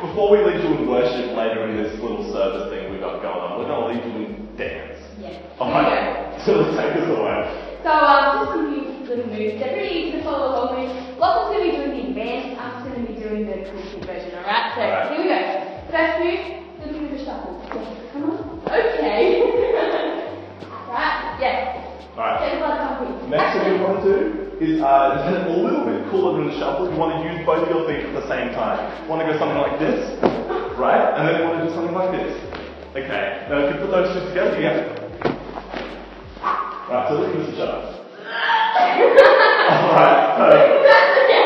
Before we lead you in worship later in this little service thing we've got going on, we're going to lead you in dance. Yeah. Alright, so let's take us away. So, just some few little moves. They're pretty easy to follow along with. Locke's going to be doing the advanced, I'm just going to be doing the cool kid version, alright? So, here we go. First move, little bit of a shuffle. Yes, come on. Okay. Right, yes. Alright. Get a lot of coffee. Next thing you want to do is a little bit cooler than the shuffle. You want to use both your feet at the same time. You want to go something like this, right? And then you want to do something like this. Okay. Now if you put those two together, you get it. Right, so look at this shot. Alright, that's okay.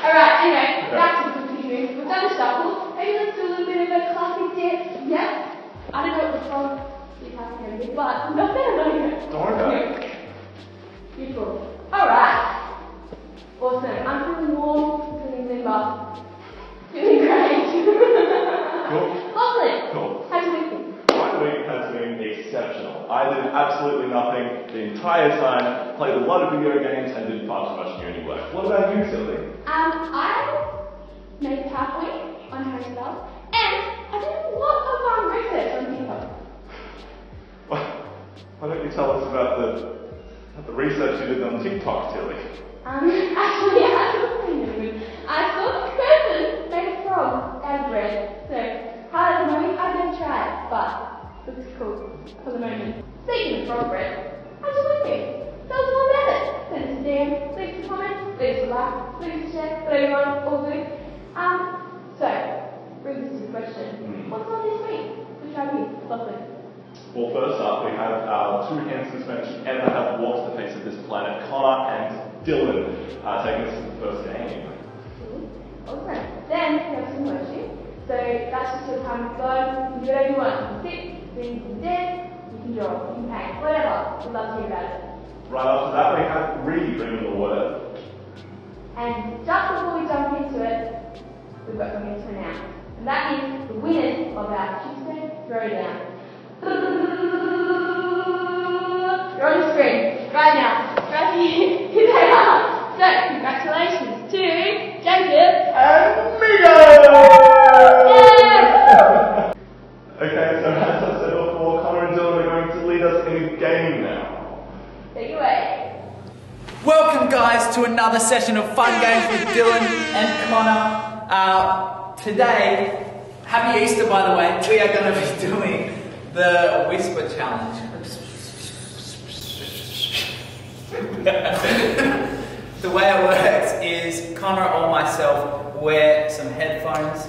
Alright, anyway, back to the cookie move. We've done the shuffle. Maybe let's do a little bit of a classic dance. Yeah? I don't know what the song is happening, but not that I know. don't worry about it. Beautiful. Alright. Awesome. I'm feeling warm, feeling limber. Feeling great. Cool. Lovely. Cool. How's your week been? My week has been exceptional. I did absolutely nothing the entire time, played a lot of video games, and did far too much uni work. What about you, Silly? I made PowerPoint on Harry Styles, and I did a lot of research on TikTok. Why don't you tell us about the research you did on TikTok, Tilly? Actually, I saw a person made a frog out of bread. So, hard at the moment, I've never tried, but looks cool for the moment. Speaking of frog bread, how's your week been? Tell us more about it. Send us a DM, leave us a comment, leave us a like, leave us a share, whatever you want, all good. So, brings us to the question. What's on this week? Which have you? Lovely. Well, first up, we have our two handsomest men to ever have walked the face of this planet, Connor and Dylan, taking us to the first game. Awesome. Then we have some worship. So that's just your time with God. You can do whatever you want. You can sit, sing, you can dance, you can draw, you can paint, whatever. We'd love to hear about it. Right after that, we have Reed bringing the word. And just before we jump into it, we've got something to announce. And that is the winners of our Tuesday Throwdown. You're on the screen right now. Right here. Here they are. So, congratulations to Jacob and Migo! Yeah! Okay, so as I said before, Connor and Dylan are going to lead us in a game now. Take it away. Welcome, guys, to another session of fun games with Dylan and Connor. Today, happy Easter, by the way. We are going to be doing the Whisper Challenge. The way it works is Connor or myself wear some headphones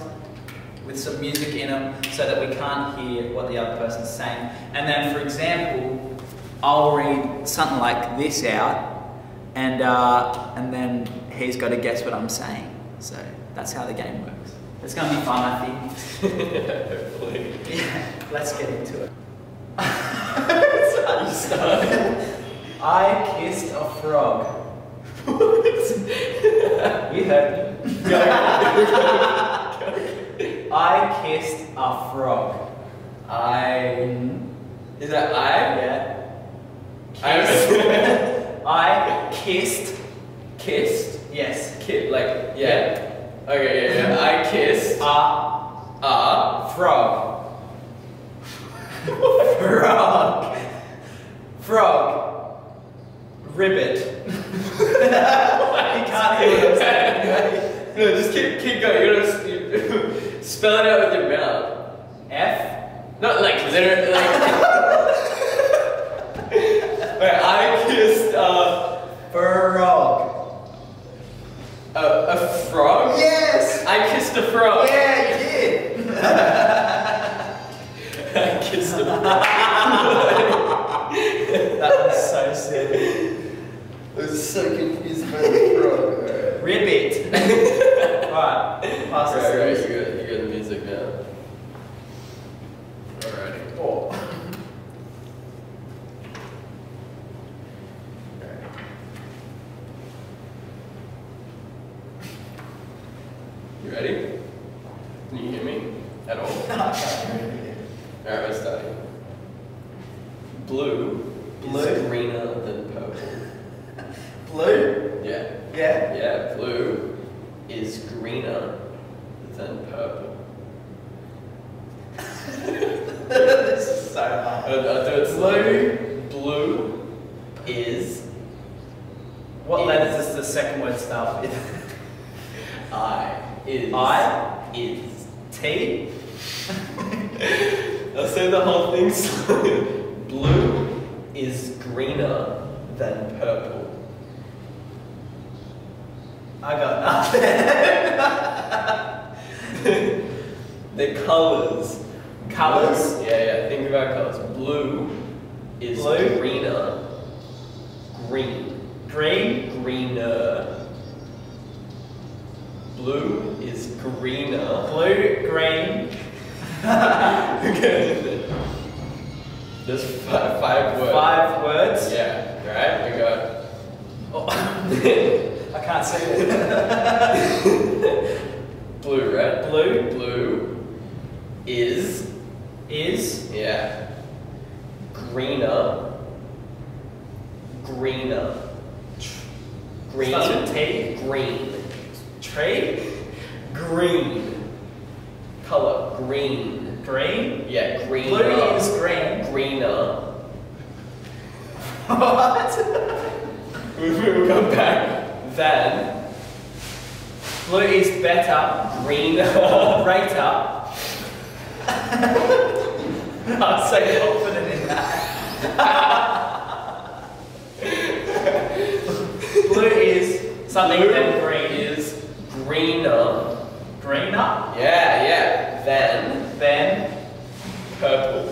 with some music in them so that we can't hear what the other person's saying. And then, for example, I'll read something like this out, and then he's got to guess what I'm saying. So that's how the game works. It's going to be fun, I think. Hopefully. Yeah, let's get into it. That's how you start. I kissed a frog. You heard me. I kissed a frog. Is that I? Yeah. I Kissed? Yes. like, yeah. Okay, yeah. I kissed a frog. Frog. Ribbit. You can't hear what I'm saying. No, just keep going. You gotta spell it out with your mouth. F? Not like literally. Wait, I kissed a Frog. A frog? Yes! I kissed a frog. Yeah, you did! I kissed a frog. That was so silly. I was so confused by the frog. Ribbit. Right, pass Right, this. you got the music now. hear me at all? Alright, we're starting. Blue is greener than purple. Blue? Yeah. Yeah. Yeah, blue is greener than purple. This is so hard. I'll do it slowly. Blue is... What letters does the second word start with? I is... T? I'll say the whole thing slowly. Blue is greener than purple. I got nothing. The colours. Colours? Yeah, think about colours. Blue is greener. Green. Greener. Blue is greener. Blue, green. Okay. There's 5 words. 5 words? Yeah, right? We got... Oh. I can't see it. Blue, right? Blue. Blue is... Yeah. Greener. Green. Starts with T? Green. Tree? Green. Color. Green. Green? Yeah, green. Blue is green. Greener. What? We'll come back. Then. Blue is better. Greener. Greater. I'm so confident in that. Blue is something Blue then green. is greener. Greener? Yeah. Then purple.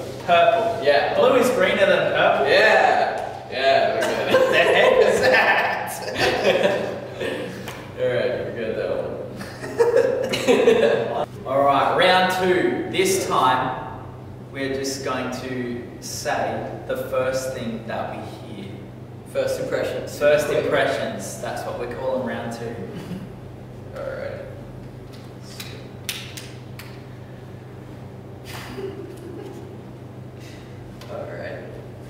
Yeah. Blue is greener than purple. Yeah, we're good. What the heck is that? Alright, we're good that one. Alright, round 2. This time, we're just going to say the first thing that we hear. First impressions. First impressions. That's what we're calling round 2. Alright. Alright.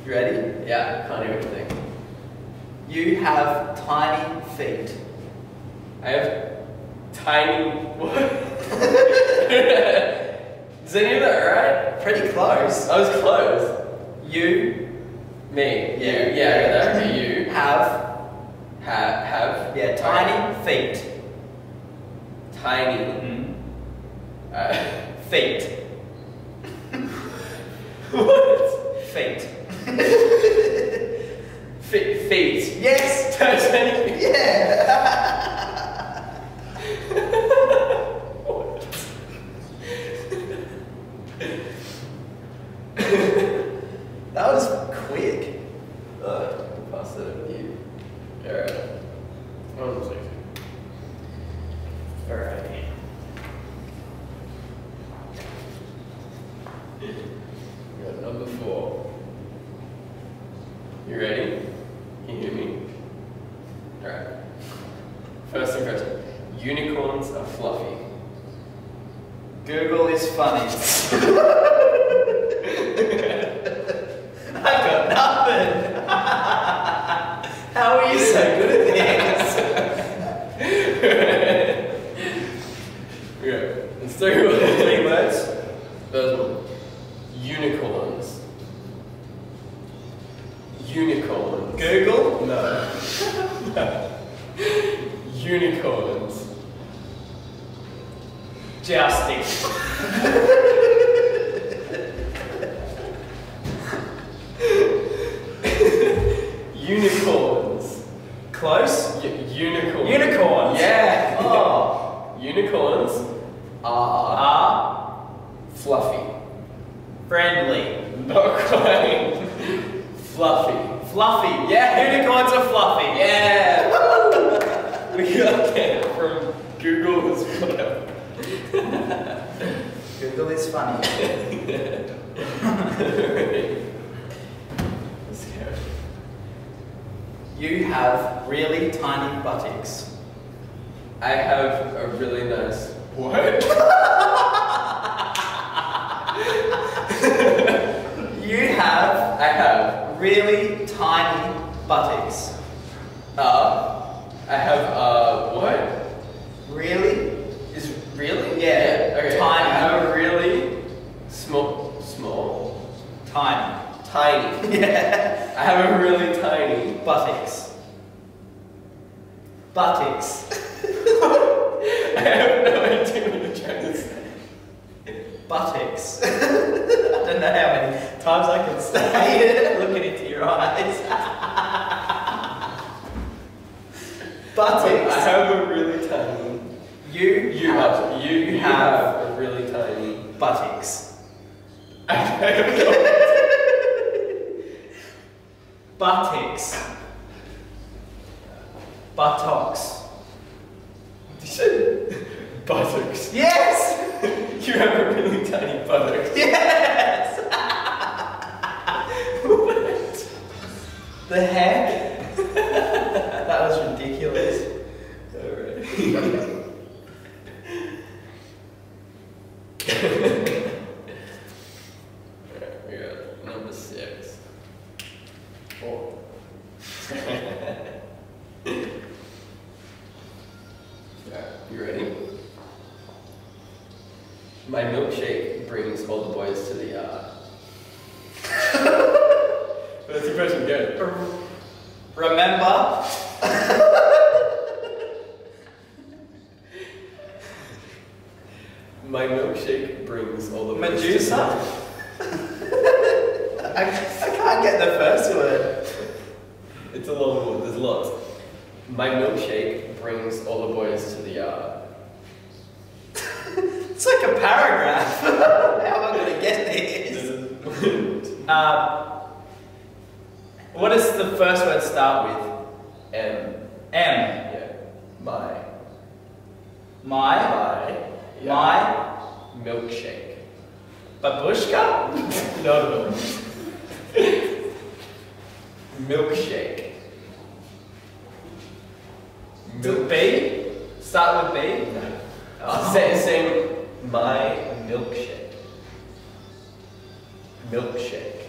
You ready? Yeah, can't even think. You have tiny feet. I have tiny... What? Is any of that right? Pretty close. I was close. You Me. Yeah. You. Yeah, I got that. Okay, you. have Have. tiny feet. Tiny. Feet. What? Feet. Feet. Yes! Tiny. Yeah! That was quick. Pass it over to you. Alright. Alright. We got number 4. You ready? Can you hear me? Alright. First impression. Unicorns are fluffy. Google is funny. I got nothing. How are you so good at this? Okay. Let's do it. 3 words. First one. Unicorns. Unicorns. Google? No. Unicorns. Jousting. Unicorns. Close? Unicorns. Unicorns. Yeah. Oh. Unicorns are Are fluffy. friendly. Not quite. Fluffy. Fluffy. Yeah. Unicorns are fluffy. Yeah. We got that from Google's whatever. Google is funny. Let's go. You have really tiny buttocks. I have a really nice what? really tiny buttocks. I have what? Really? Is really? Yeah. Okay. Tiny. I have a really small. Tiny. Tiny. Yeah. I have a really tiny. Buttocks. Buttocks. I have no idea what you're trying to say. Buttocks. I don't know how many times I can say it. Looking into your eyes. Buttocks. I have a really tiny. You have a really tiny. buttocks. I have no Buttocks. Buttocks. You said buttocks. Yes! You have a really tiny buttocks. Yes! What? The heck? That was ridiculous. Alright. We got number 6. 4. You ready? My milkshake brings all the boys to the yard. That's your question, good. Remember? My milkshake brings all the boys to the Medusa? yard. I can't get the first word. It's a long one, there's lots. My milkshake brings all the boys to the yard. It's like a paragraph. How am I going to get this? What does the first word start with? M. M. Yeah. My. My. Yeah. My. Milkshake. Babushka? No. Milkshake. B? Start with B? Oh. Same. My milkshake. Milkshake.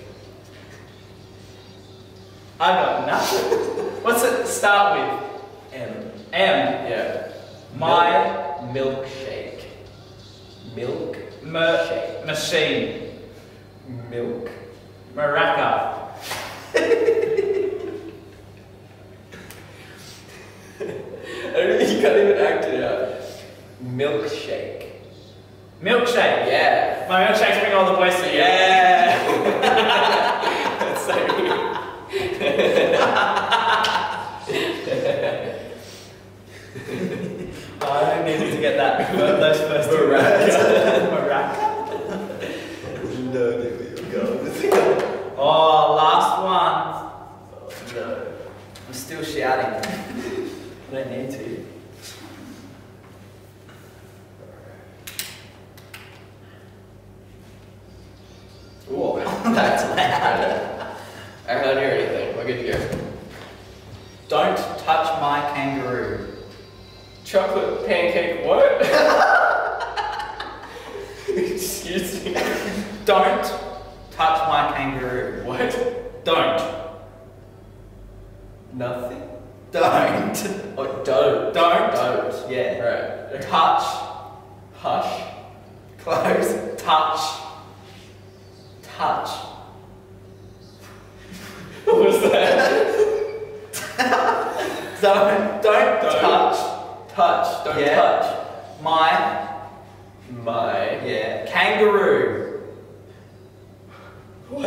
I got nothing. What's it start with? M. M. Yeah. My milkshake. Milk. machine. Milk. Maraca. You can't even act it out. Milkshake. Milkshake. Yeah. My milkshake's bring all the boys to Yeah. That's so weird. I needed to get that. Those first two words. Maraca. No idea where you're going. Oh, last one. Oh, no. I'm still shouting. I don't need to. Ooh, that's loud. I can't hear anything. We're good to go. Don't touch my kangaroo. Chocolate pancake what? Excuse me. Don't touch my kangaroo. What? Don't. Nothing? Don't. Oh, don't. Don't. Don't. Yeah. Right. Touch. Hush. Close. Touch. Touch. What was that? Don't touch. Touch. Don't Yeah. touch. My. Yeah. Kangaroo. What?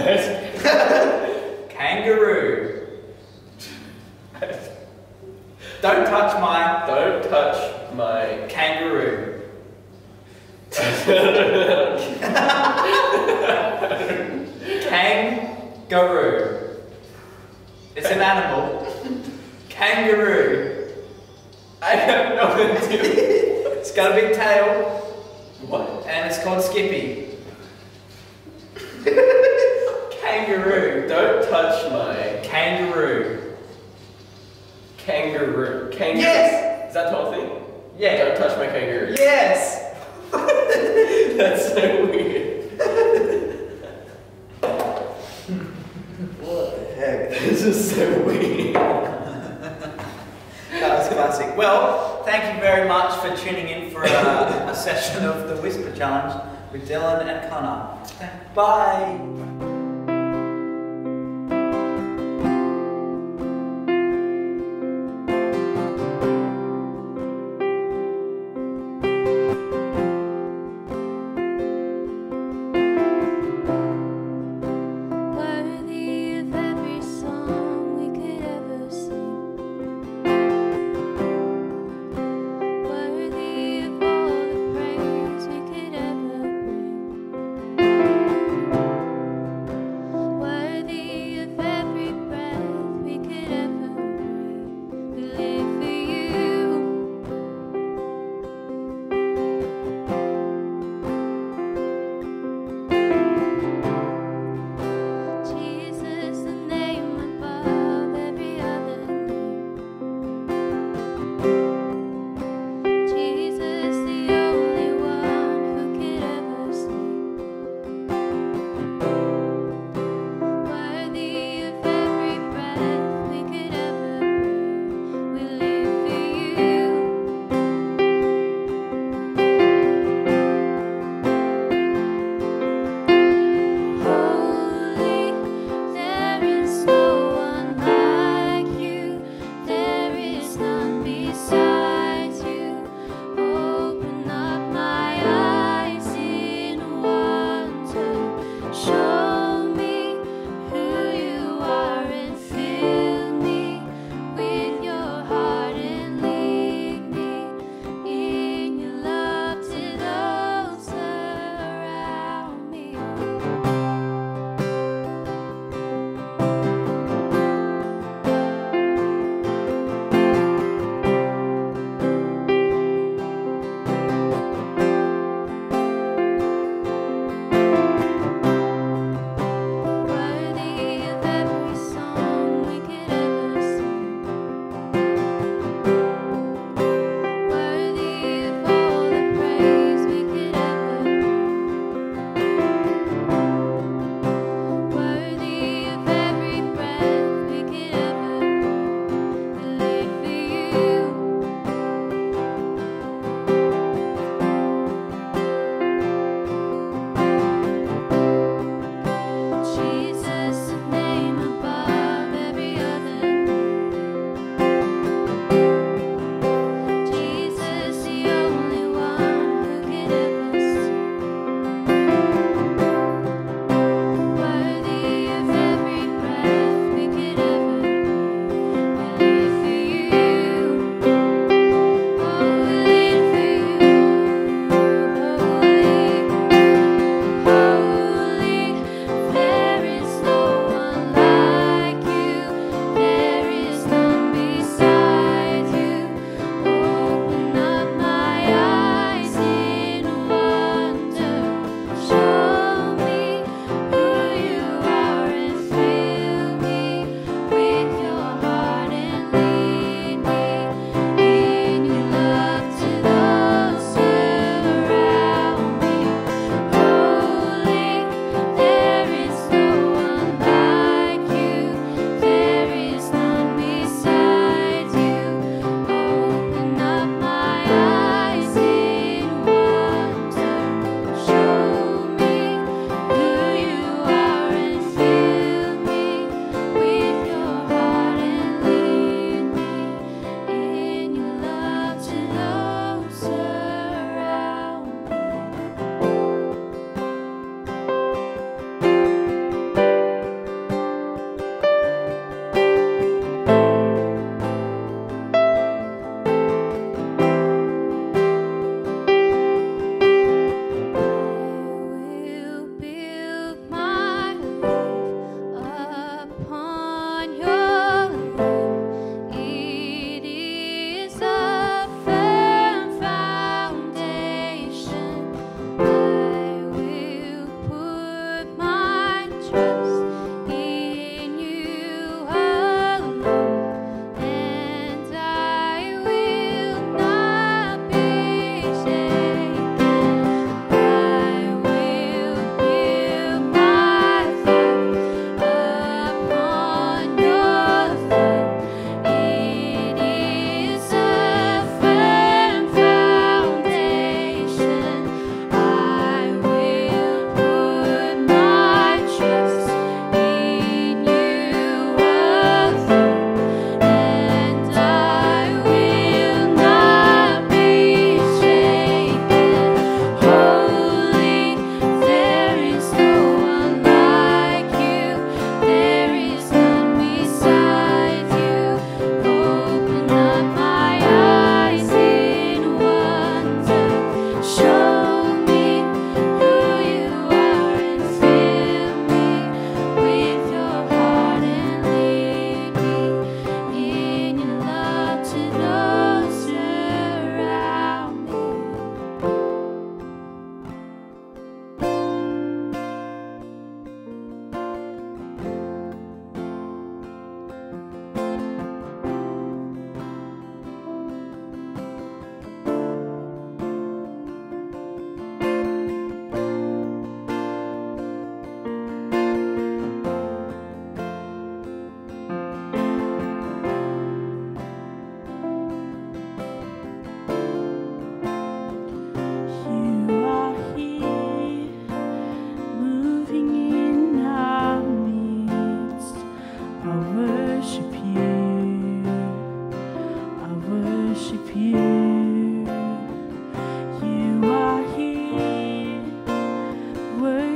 Kangaroo. Don't touch my Don't touch my kangaroo. Kangaroo. It's an animal. Kangaroo. I have no idea. It's got a big tail What? and it's called Skippy. Kangaroo. Don't touch my Kangaroo. kangaroo. Kangaroo. Yes! Is that the whole thing? Yeah. Don't touch my kangaroo. Yes! That's so weird. What the heck? Well, thank you very much for tuning in for a session of the Whisper Challenge with Dylan and Connor. Bye.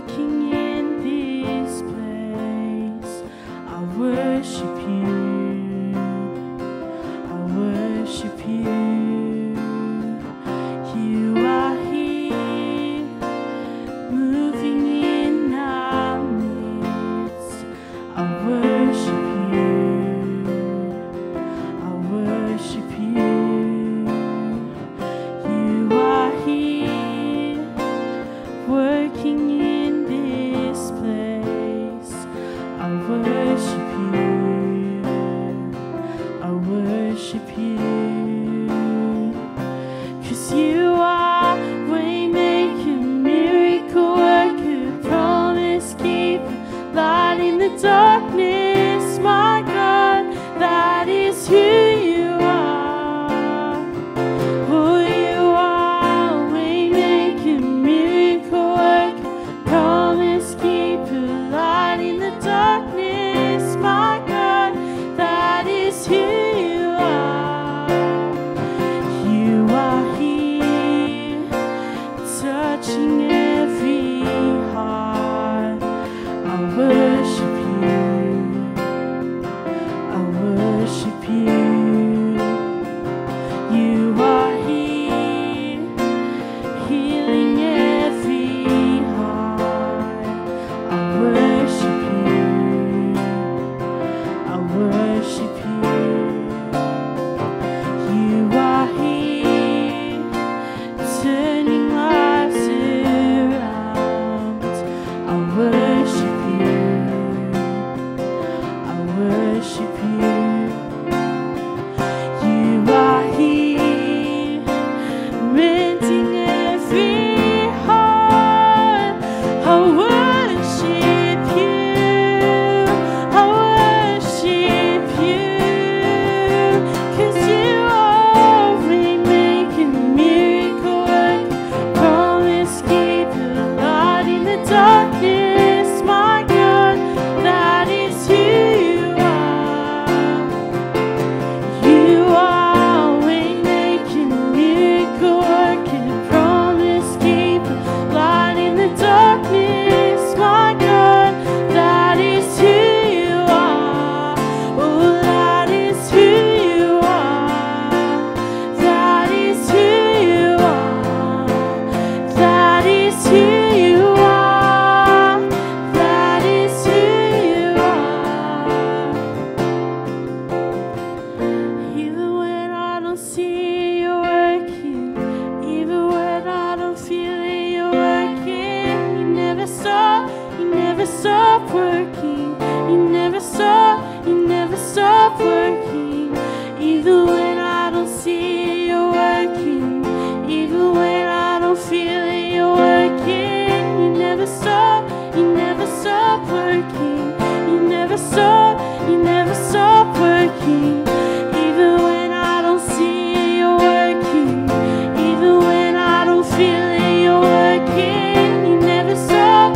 working in this place. I worship you. I worship you. You are here, moving in our midst. I worship you. I worship you. You are here, working in this place. I worship you. I worship you. 'Cause you are waymaker, miracle worker, promise keeper, light in the darkness. My God, that is who you are. Oh, you are waymaker, miracle worker, promise keeper, light in the darkness. My God, that is who you are. You are here, touching every heart. I worship you. I worship you. You are here, healing every heart. I worship you. I worship you. You are here, turning lives around. I worship you. I worship you. You are here, mending every heart. I worship you. I worship you. 'Cause you are waymaker, miracle worker, promise keeper, light in the darkness. My God, that is who you are. You are waymaker, miracle worker, promise keeper, light in the darkness. My God, that is who you are. Oh, that is who you are. That is who you are. That is who you are. That is who you are. Even when I don't see you working, even when I don't feel it, you're working. You never stop working. You never stop working. Even when I don't see you working, even when I don't feel it, you're working. You never stop working. You never stop working. Even when I don't see you working, even when I don't feel it, you're working. You never stop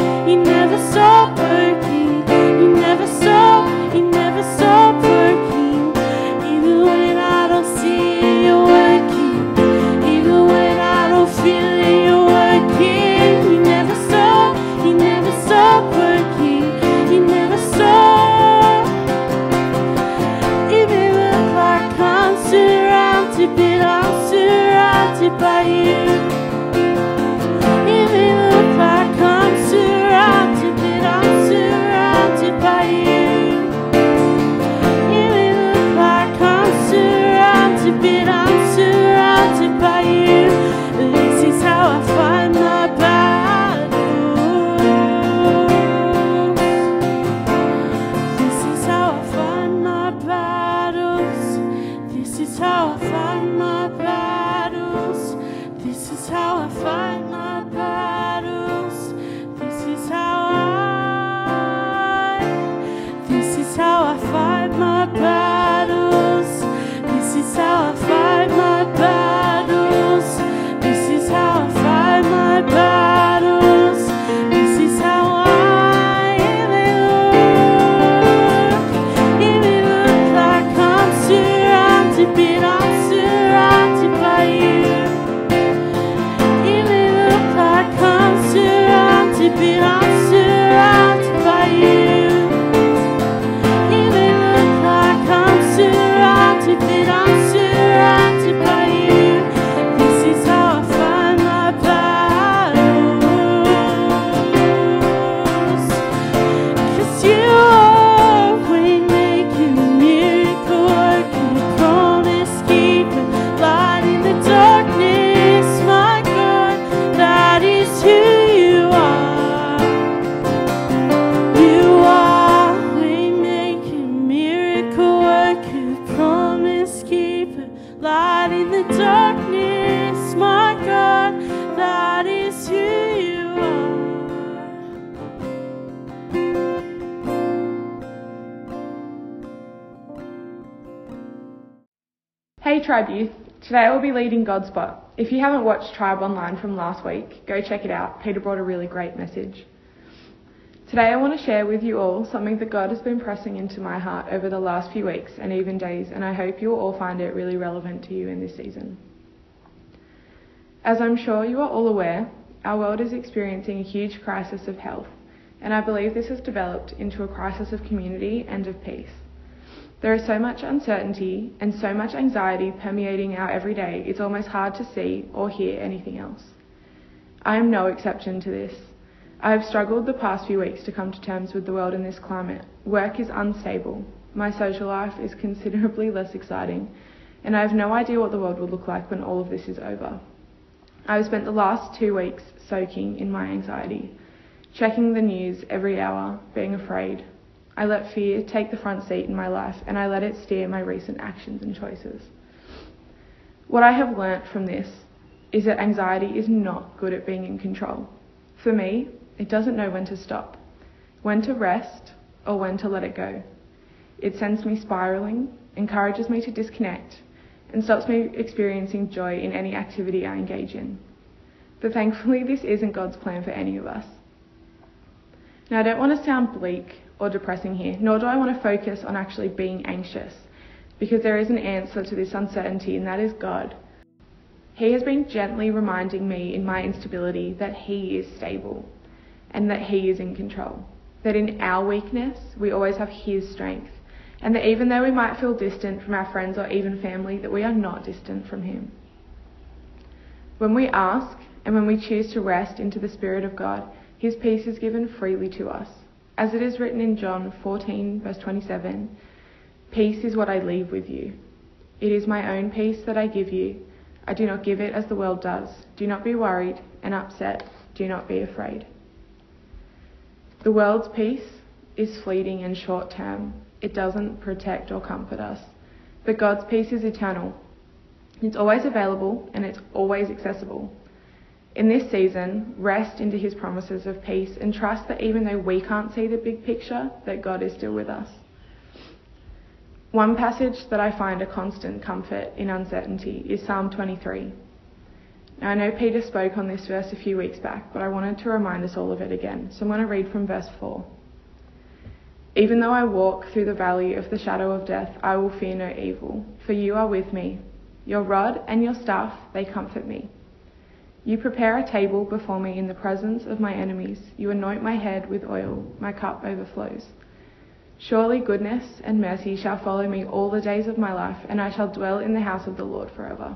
working. You never stop working. Even when I don't see you working, even when I don't feel it, you're working. You never stop surrounded by you. It may look like I'm surrounded, but I'm surrounded by you. This is how I find my battles. 'Cause you are waymaker, miracle worker, promise keeper, light in the darkness, my God, that is who you are. You are waymaker, miracle worker, promise keeper, light in the darkness, my God, that is who you are. Hey Tribe Youth, today I will be leading God's Spot. If you haven't watched Tribe online from last week, go check it out. Peter brought a really great message. Today I want to share with you all something that God has been pressing into my heart over the last few weeks and even days, and I hope you will all find it really relevant to you in this season. As I'm sure you are all aware, our world is experiencing a huge crisis of health, and I believe this has developed into a crisis of community and of peace. There is so much uncertainty and so much anxiety permeating our everyday, it's almost hard to see or hear anything else. I am no exception to this. I have struggled the past few weeks to come to terms with the world in this climate. Work is unstable, my social life is considerably less exciting, and I have no idea what the world will look like when all of this is over. I have spent the last 2 weeks soaking in my anxiety, checking the news every hour, being afraid. I let fear take the front seat in my life, and I let it steer my recent actions and choices. What I have learnt from this is that anxiety is not good at being in control. For me, it doesn't know when to stop, when to rest, or when to let it go. It sends me spiraling, encourages me to disconnect, and stops me experiencing joy in any activity I engage in. But thankfully, this isn't God's plan for any of us. Now, I don't want to sound bleak or depressing here, nor do I want to focus on actually being anxious, because there is an answer to this uncertainty, and that is God. He has been gently reminding me in my instability that He is stable and that He is in control, that in our weakness we always have His strength, and that even though we might feel distant from our friends or even family, that we are not distant from Him. When we ask and when we choose to rest into the Spirit of God, His peace is given freely to us. As it is written in John 14, verse 27, "Peace is what I leave with you. It is my own peace that I give you. I do not give it as the world does. Do not be worried and upset. Do not be afraid." The world's peace is fleeting and short-term. It doesn't protect or comfort us. But God's peace is eternal. It's always available and it's always accessible. In this season, rest into His promises of peace and trust that even though we can't see the big picture, that God is still with us. One passage that I find a constant comfort in uncertainty is Psalm 23. Now, I know Peter spoke on this verse a few weeks back, but I wanted to remind us all of it again. So I'm going to read from verse 4. "Even though I walk through the valley of the shadow of death, I will fear no evil, for you are with me. Your rod and your staff, they comfort me. You prepare a table before me in the presence of my enemies. You anoint my head with oil. My cup overflows. Surely goodness and mercy shall follow me all the days of my life, and I shall dwell in the house of the Lord forever."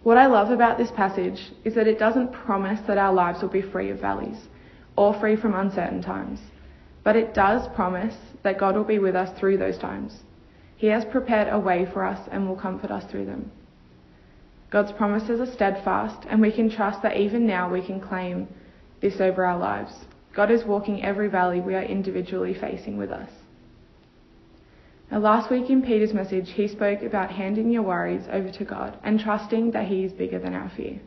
What I love about this passage is that it doesn't promise that our lives will be free of valleys or free from uncertain times, but it does promise that God will be with us through those times. He has prepared a way for us and will comfort us through them. God's promises are steadfast, and we can trust that even now we can claim this over our lives. God is walking every valley we are individually facing with us. Now, last week in Peter's message, he spoke about handing your worries over to God and trusting that He is bigger than our fear.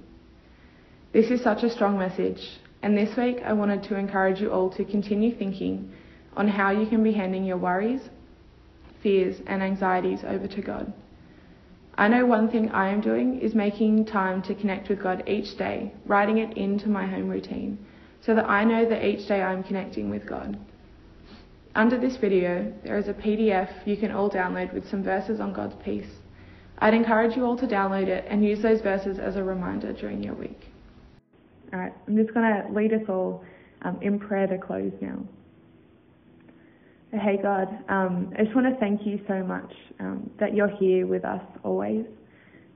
This is such a strong message, and this week I wanted to encourage you all to continue thinking on how you can be handing your worries, fears, and anxieties over to God. I know one thing I am doing is making time to connect with God each day, writing it into my home routine, so that I know that each day I'm connecting with God. Under this video, there is a PDF you can all download with some verses on God's peace. I'd encourage you all to download it and use those verses as a reminder during your week. Alright, I'm just going to lead us all in prayer to close now. Hey God, I just want to thank you so much that you're here with us always,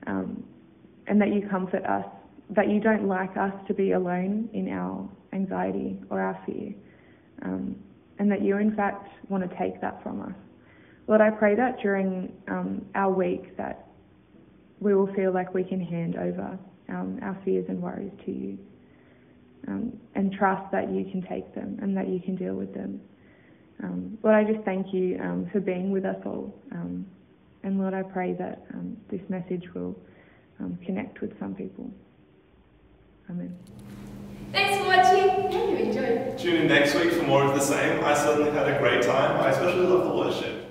and that you comfort us, that you don't like us to be alone in our anxiety or our fear, and that you in fact want to take that from us. Lord, I pray that during our week that we will feel like we can hand over our fears and worries to you, and trust that you can take them and that you can deal with them. Lord, I just thank you for being with us all. And Lord, I pray that this message will connect with some people. Amen. Thanks for watching. Hope you enjoyed. Tune in next week for more of the same. I certainly had a great time. I especially love the worship.